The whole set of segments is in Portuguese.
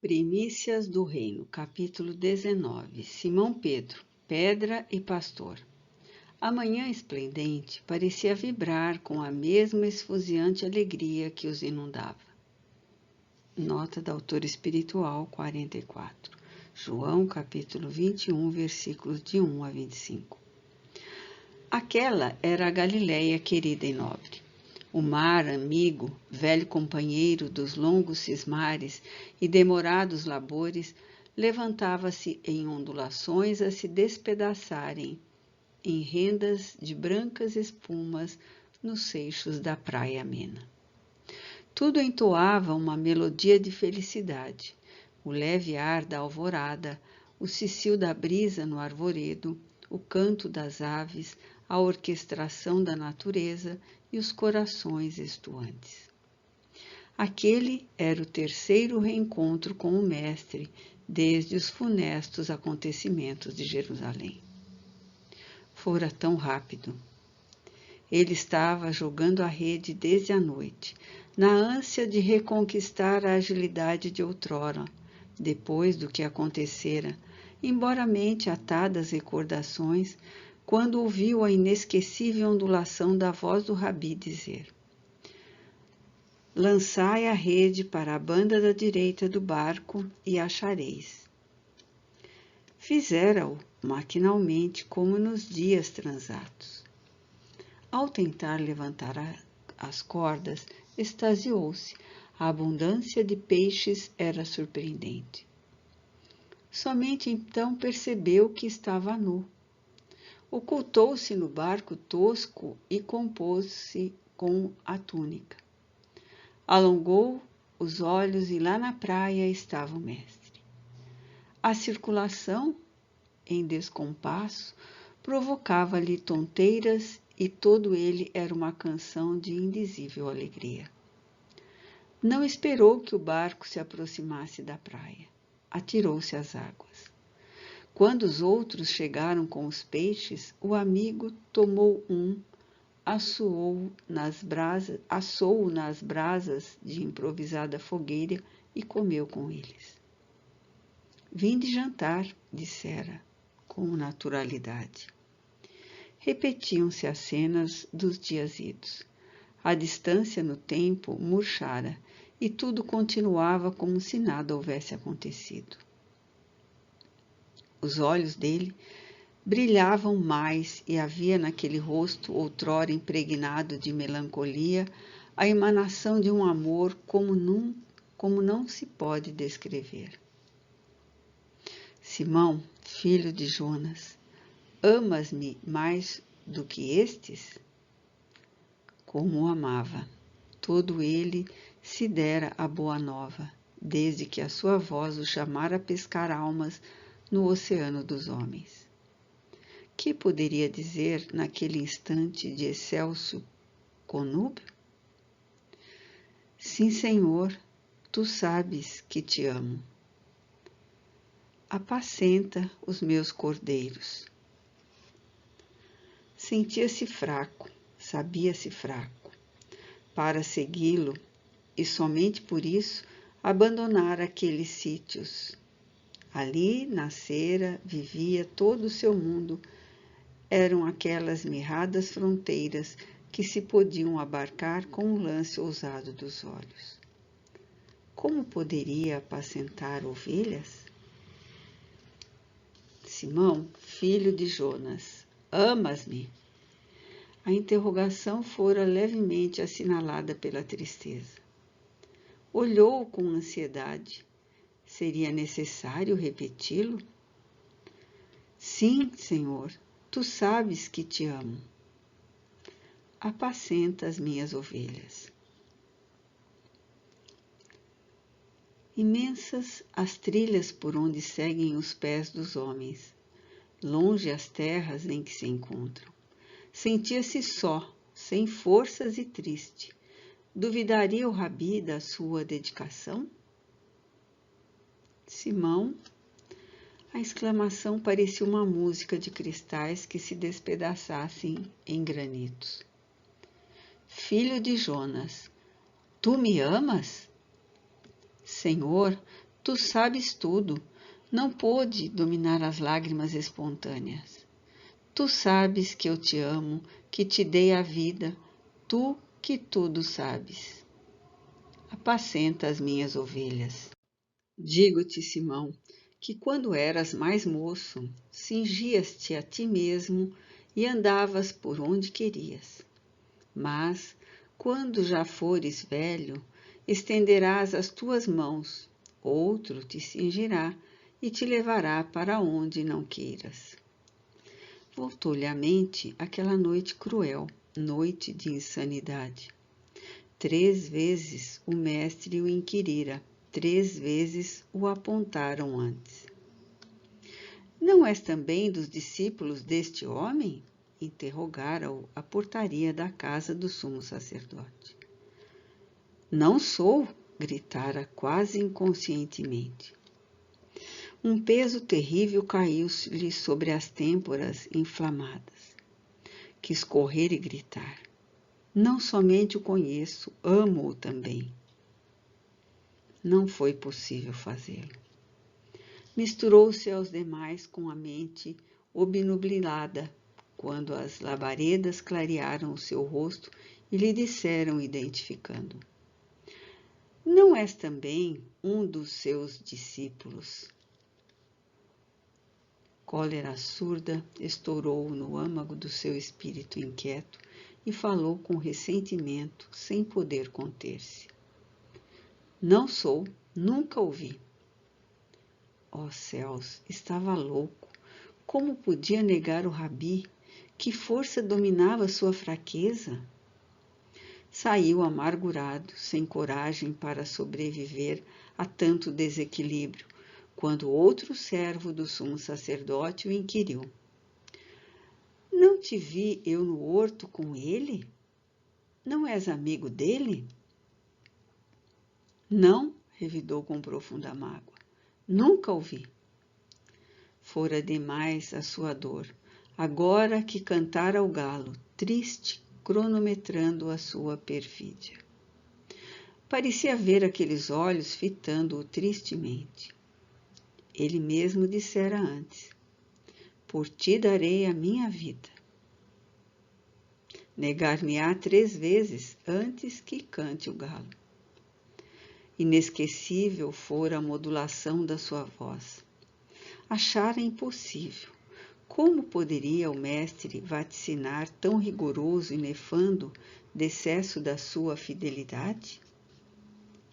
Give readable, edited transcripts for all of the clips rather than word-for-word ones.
Primícias do Reino, capítulo 19. Simão Pedro, pedra e pastor. A manhã esplendente parecia vibrar com a mesma esfuziante alegria que os inundava. Nota da autora espiritual 44. João, capítulo 21, versículos de 1 a 25. Aquela era a Galileia querida e nobre. O mar, amigo, velho companheiro dos longos cismares e demorados labores, levantava-se em ondulações a se despedaçarem em rendas de brancas espumas nos seixos da praia amena. Tudo entoava uma melodia de felicidade, o leve ar da alvorada, o cicio da brisa no arvoredo, o canto das aves, a orquestração da natureza e os corações estuantes. Aquele era o terceiro reencontro com o Mestre desde os funestos acontecimentos de Jerusalém. Fora tão rápido. Ele estava jogando a rede desde a noite, na ânsia de reconquistar a agilidade de outrora, depois do que acontecera, embora a mente atada às recordações, quando ouviu a inesquecível ondulação da voz do Rabi dizer: lançai a rede para a banda da direita do barco e achareis. Fizera-o maquinalmente como nos dias transatos. Ao tentar levantar as cordas, extasiou-se. A abundância de peixes era surpreendente. Somente então percebeu que estava nu. Ocultou-se no barco tosco e compôs-se com a túnica. Alongou os olhos e lá na praia estava o mestre. A circulação, em descompasso, provocava-lhe tonteiras e todo ele era uma canção de indizível alegria. Não esperou que o barco se aproximasse da praia. Atirou-se às águas. Quando os outros chegaram com os peixes, o amigo tomou um, assou-o nas brasas de improvisada fogueira e comeu com eles. Vinde jantar, dissera, com naturalidade. Repetiam-se as cenas dos dias idos. A distância no tempo murchara e tudo continuava como se nada houvesse acontecido. Os olhos dele brilhavam mais e havia naquele rosto outrora impregnado de melancolia a emanação de um amor como não se pode descrever. Simão, filho de Jonas, amas-me mais do que estes? Como o amava. Todo ele se dera a boa nova, desde que a sua voz o chamara a pescar almas no oceano dos homens. Que poderia dizer naquele instante de excelso conúbio? Sim, Senhor, tu sabes que te amo. Apacenta os meus cordeiros. Sentia-se fraco, sabia-se fraco. Para segui-lo, e somente por isso, abandonara aqueles sítios. Ali nascera, vivia todo o seu mundo. Eram aquelas mirradas fronteiras que se podiam abarcar com um lance ousado dos olhos. Como poderia apacentar ovelhas? Simão, filho de Jonas, amas-me? A interrogação fora levemente assinalada pela tristeza. Olhou com ansiedade. Seria necessário repeti-lo? Sim, Senhor, tu sabes que te amo. Apacenta as minhas ovelhas. Imensas as trilhas por onde seguem os pés dos homens, longe as terras em que se encontram. Sentia-se só, sem forças e triste. Duvidaria o Rabi da sua dedicação? Simão, a exclamação parecia uma música de cristais que se despedaçassem em granitos. Filho de Jonas, tu me amas? Senhor, Tu sabes tudo. Não pôde dominar as lágrimas espontâneas. Tu sabes que eu te amo, que te dei a vida, tu que tudo sabes. Apacenta as minhas ovelhas. Digo-te, Simão, que quando eras mais moço, cingias-te a ti mesmo e andavas por onde querias. Mas, quando já fores velho, estenderás as tuas mãos, outro te cingirá e te levará para onde não queiras. Voltou-lhe à mente aquela noite cruel, noite de insanidade. 3 vezes o mestre o inquirira, 3 vezes o apontaram antes. Não és também dos discípulos deste homem? Interrogara-o a portaria da casa do sumo sacerdote. Não sou, gritara quase inconscientemente. Um peso terrível caiu-lhe sobre as têmporas inflamadas. Quis correr e gritar. Não somente o conheço, amo-o também. Não foi possível fazê-lo. Misturou-se aos demais com a mente obnubilada, quando as labaredas clarearam o seu rosto e lhe disseram, identificando: Não és também um dos seus discípulos? Cólera surda estourou no âmago do seu espírito inquieto e falou com ressentimento, sem poder conter-se. Não sou, nunca ouvi. Ó céus, estava louco. Como podia negar o rabi? Que força dominava sua fraqueza? Saiu amargurado, sem coragem para sobreviver a tanto desequilíbrio, quando outro servo do sumo sacerdote o inquiriu. Não te vi eu no horto com ele? Não és amigo dele? Não, revidou com profunda mágoa. Nunca o vi. Fora demais a sua dor, agora que cantara o galo, triste, cronometrando a sua perfídia. Parecia ver aqueles olhos fitando-o tristemente. Ele mesmo dissera antes: Por ti darei a minha vida. Negar-me-á 3 vezes antes que cante o galo. Inesquecível fora a modulação da sua voz. Achara impossível. Como poderia o mestre vaticinar tão rigoroso e nefando decesso da sua fidelidade?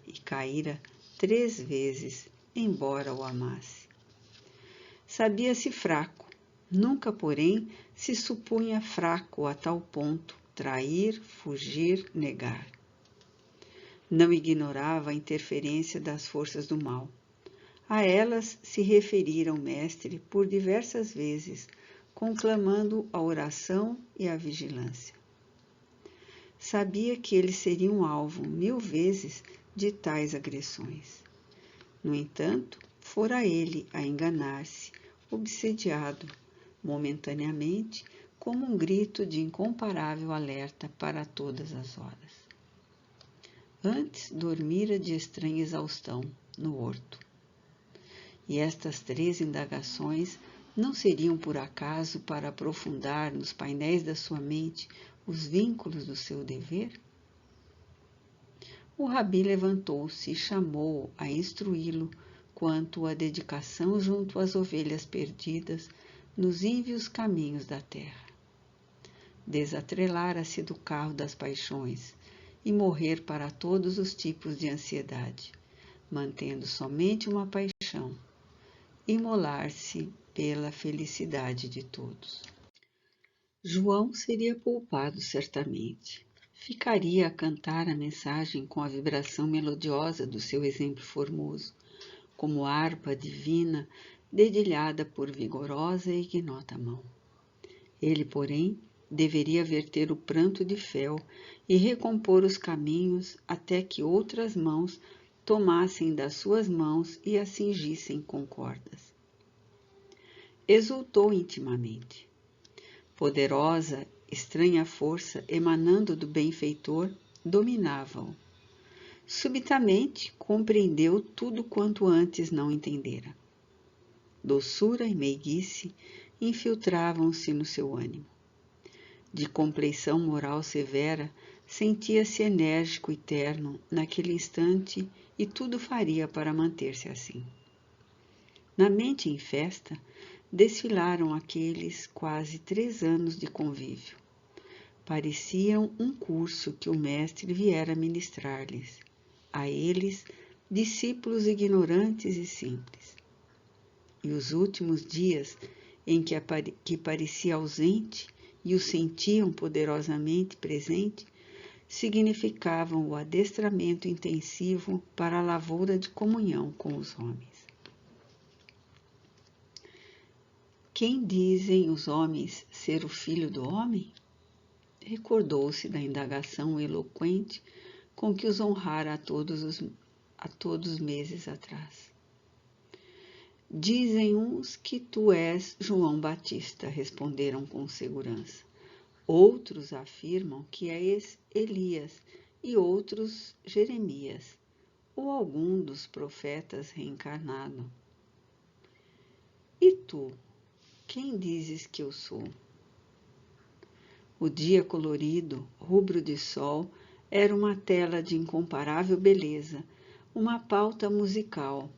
E caíra 3 vezes, embora o amasse. Sabia-se fraco, nunca, porém, se supunha fraco a tal ponto, trair, fugir, negar. Não ignorava a interferência das forças do mal. A elas se referiram o mestre por diversas vezes, conclamando a oração e a vigilância. Sabia que ele seria um alvo 1000 vezes de tais agressões. No entanto, fora ele a enganar-se, obsediado, momentaneamente, como um grito de incomparável alerta para todas as horas. Antes dormira de estranha exaustão no horto. E estas 3 indagações não seriam por acaso para aprofundar nos painéis da sua mente os vínculos do seu dever? O rabi levantou-se e chamou-o a instruí-lo quanto à dedicação junto às ovelhas perdidas nos ínvios caminhos da terra. Desatrelara-se do carro das paixões e morrer para todos os tipos de ansiedade, mantendo somente uma paixão, imolar-se pela felicidade de todos. João seria poupado certamente. Ficaria a cantar a mensagem com a vibração melodiosa do seu exemplo formoso, como harpa divina dedilhada por vigorosa e ignota mão. Ele, porém, deveria verter o pranto de fel e recompor os caminhos até que outras mãos tomassem das suas mãos e a cingissem com cordas. Exultou intimamente. Poderosa, estranha força emanando do benfeitor dominava-o. Subitamente compreendeu tudo quanto antes não entendera. Doçura e meiguice infiltravam-se no seu ânimo. De compleição moral severa, sentia-se enérgico e terno naquele instante e tudo faria para manter-se assim. Na mente em festa, desfilaram aqueles quase 3 anos de convívio. Pareciam um curso que o mestre viera ministrar-lhes, a eles, discípulos ignorantes e simples. E os últimos dias, em que parecia ausente e o sentiam poderosamente presente, significavam o adestramento intensivo para a lavoura de comunhão com os homens. Quem dizem os homens ser o filho do homem? Recordou-se da indagação eloquente com que os honrara a todos meses atrás. Dizem uns que tu és João Batista, responderam com segurança. Outros afirmam que és Elias e outros Jeremias, ou algum dos profetas reencarnado. E tu, quem dizes que eu sou? O dia colorido, rubro de sol, era uma tela de incomparável beleza, uma pauta musical,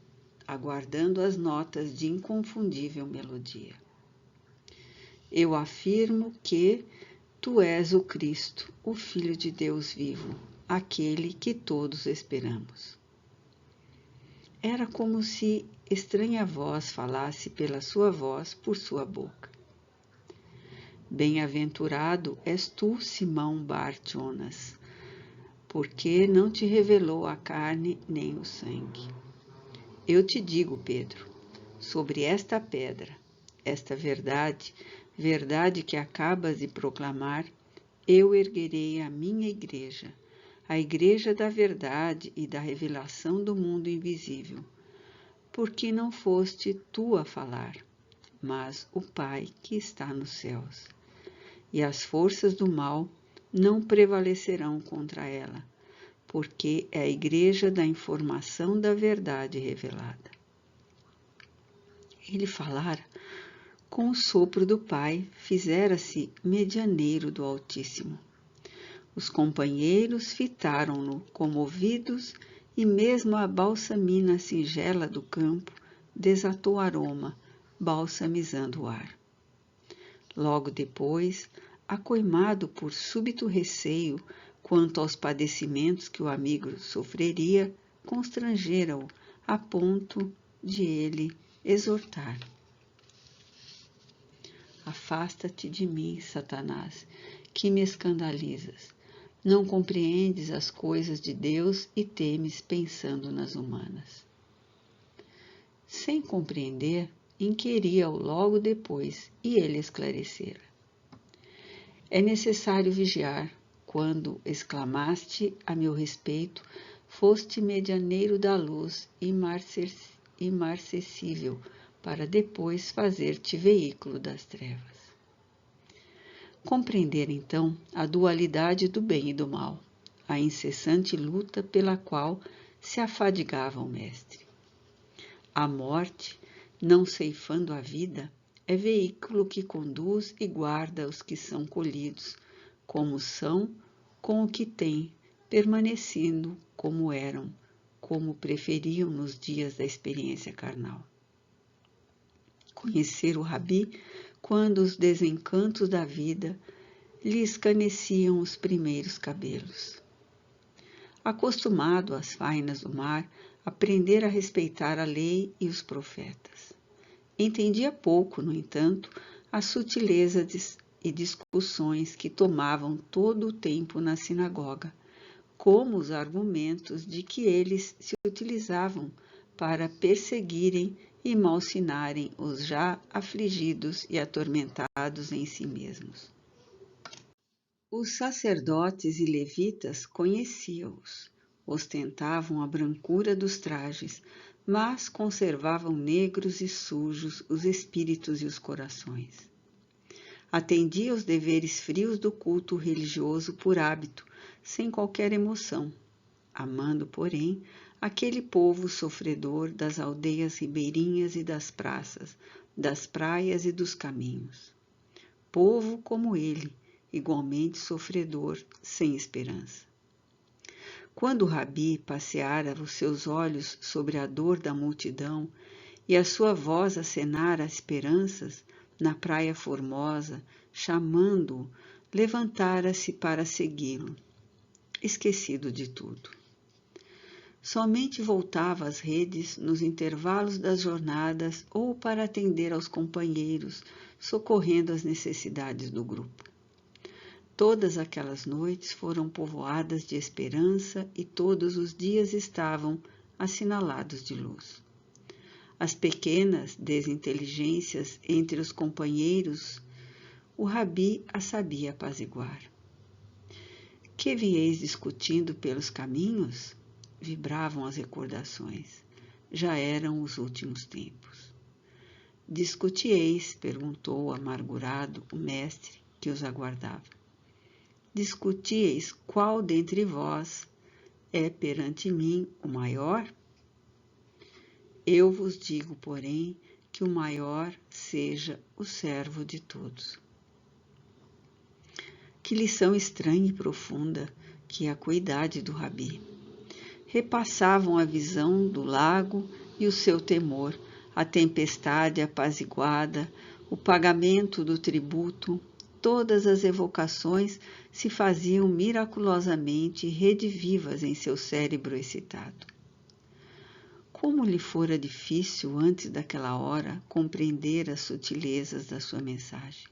aguardando as notas de inconfundível melodia. Eu afirmo que tu és o Cristo, o Filho de Deus vivo, aquele que todos esperamos. Era como se estranha voz falasse pela sua voz por sua boca. Bem-aventurado és tu, Simão Bar-Jonas, porque não te revelou a carne nem o sangue. Eu te digo, Pedro, sobre esta pedra, esta verdade, verdade que acabas de proclamar, eu erguerei a minha igreja, a igreja da verdade e da revelação do mundo invisível, porque não foste tu a falar, mas o Pai que está nos céus. E as forças do mal não prevalecerão contra ela, porque é a igreja da informação da verdade revelada. Ele falara com o sopro do Pai, fizera-se medianeiro do Altíssimo. Os companheiros fitaram-no comovidos e mesmo a balsamina singela do campo desatou aroma, balsamizando o ar. Logo depois, acoimado por súbito receio quanto aos padecimentos que o amigo sofreria, constrangera-o a ponto de ele exortar. Afasta-te de mim, Satanás, que me escandalizas. Não compreendes as coisas de Deus e temes pensando nas humanas. Sem compreender, inquiria-o logo depois e ele esclarecera. É necessário vigiar. Quando exclamaste a meu respeito, foste medianeiro da luz imarcessível, para depois fazer-te veículo das trevas. Compreender, então, a dualidade do bem e do mal, a incessante luta pela qual se afadigava o mestre. A morte, não ceifando a vida, é veículo que conduz e guarda os que são colhidos, como são, com o que têm, permanecendo como eram, como preferiam nos dias da experiência carnal. Conhecer o Rabi quando os desencantos da vida lhe escaneciam os primeiros cabelos. Acostumado às fainas do mar, aprendera a respeitar a lei e os profetas. Entendia pouco, no entanto, a sutileza e discussões que tomavam todo o tempo na sinagoga, como os argumentos de que eles se utilizavam para perseguirem e malsinarem os já afligidos e atormentados em si mesmos. Os sacerdotes e levitas conheciam-os, ostentavam a brancura dos trajes, mas conservavam negros e sujos os espíritos e os corações. Atendia aos deveres frios do culto religioso por hábito, sem qualquer emoção. amando, porém, aquele povo sofredor das aldeias ribeirinhas e das praças, das praias e dos caminhos. Povo como ele, igualmente sofredor, sem esperança. Quando o Rabi passeara os seus olhos sobre a dor da multidão e a sua voz acenara esperanças na praia formosa, chamando-o, levantara-se para segui-lo, esquecido de tudo. Somente voltava às redes nos intervalos das jornadas ou para atender aos companheiros, socorrendo as necessidades do grupo. Todas aquelas noites foram povoadas de esperança e todos os dias estavam assinalados de luz. As pequenas desinteligências entre os companheiros, o Rabi as sabia apaziguar. Que vieis discutindo pelos caminhos? Vibravam as recordações. Já eram os últimos tempos. Discutieis? Perguntou amargurado o mestre que os aguardava. Discutieis qual dentre vós é perante mim o maior? Eu vos digo, porém, que o maior seja o servo de todos. Que lição estranha e profunda que a acuidade do Rabi. Repassavam a visão do lago e o seu temor, a tempestade apaziguada, o pagamento do tributo. Todas as evocações se faziam miraculosamente redivivas em seu cérebro excitado. Como lhe fora difícil, antes daquela hora, compreender as sutilezas da sua mensagem.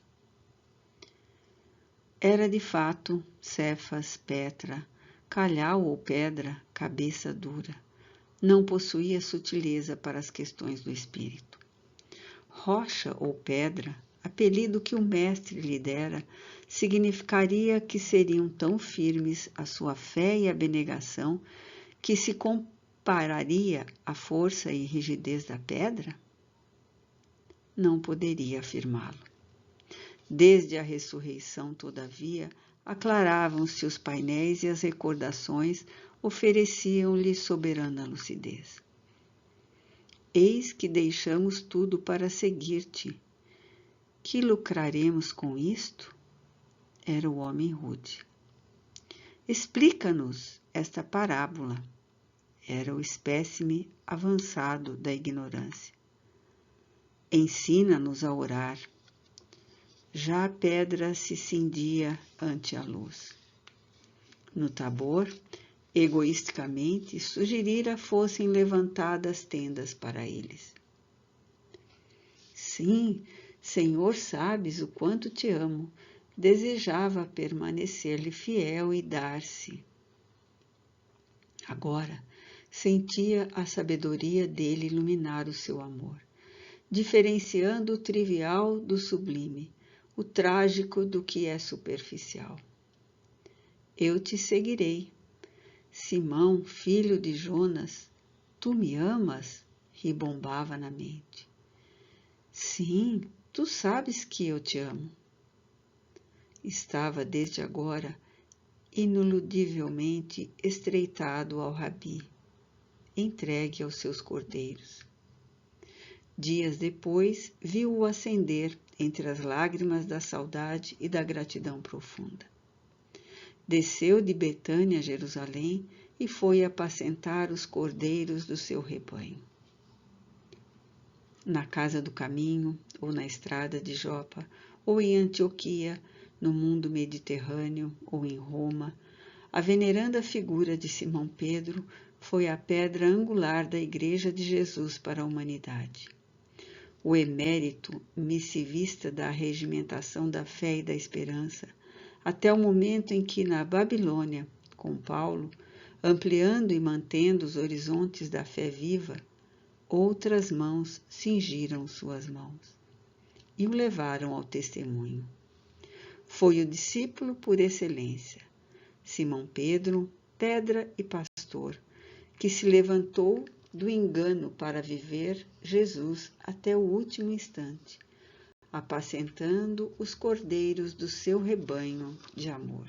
Era de fato Cefas, Petra, calhau ou pedra, cabeça dura. Não possuía sutileza para as questões do espírito. Rocha ou pedra, apelido que o mestre lhe dera, significaria que seriam tão firmes a sua fé e abnegação que se compararia à força e rigidez da pedra? Não poderia afirmá-lo. Desde a ressurreição, todavia, aclaravam-se os painéis e as recordações ofereciam-lhe soberana lucidez. Eis que deixamos tudo para seguir-te. Que lucraremos com isto? Era o homem rude. Explica-nos esta parábola. Era o espécime avançado da ignorância. Ensina-nos a orar. Já a pedra se cindia ante a luz. No Tabor, egoisticamente, sugerira fossem levantadas tendas para eles. Sim, Senhor, sabes o quanto te amo. Desejava permanecer-lhe fiel e dar-se. Agora, sentia a sabedoria dele iluminar o seu amor, diferenciando o trivial do sublime, o trágico do que é superficial. Eu te seguirei. Simão, filho de Jonas, tu me amas? Ribombava na mente. Sim, tu sabes que eu te amo. Estava desde agora ineludivelmente estreitado ao Rabi, entregue aos seus cordeiros. Dias depois, viu-o ascender entre as lágrimas da saudade e da gratidão profunda. Desceu de Betânia a Jerusalém e foi apacentar os cordeiros do seu rebanho. Na casa do caminho, ou na estrada de Jopa, ou em Antioquia, no mundo mediterrâneo, ou em Roma, a veneranda figura de Simão Pedro foi a pedra angular da Igreja de Jesus para a humanidade. O emérito missivista da regimentação da fé e da esperança, até o momento em que na Babilônia, com Paulo, ampliando e mantendo os horizontes da fé viva, outras mãos cingiram suas mãos e o levaram ao testemunho. Foi o discípulo por excelência, Simão Pedro, pedra e pastor, que se levantou do engano para viver Jesus até o último instante, apacentando os cordeiros do seu rebanho de amor.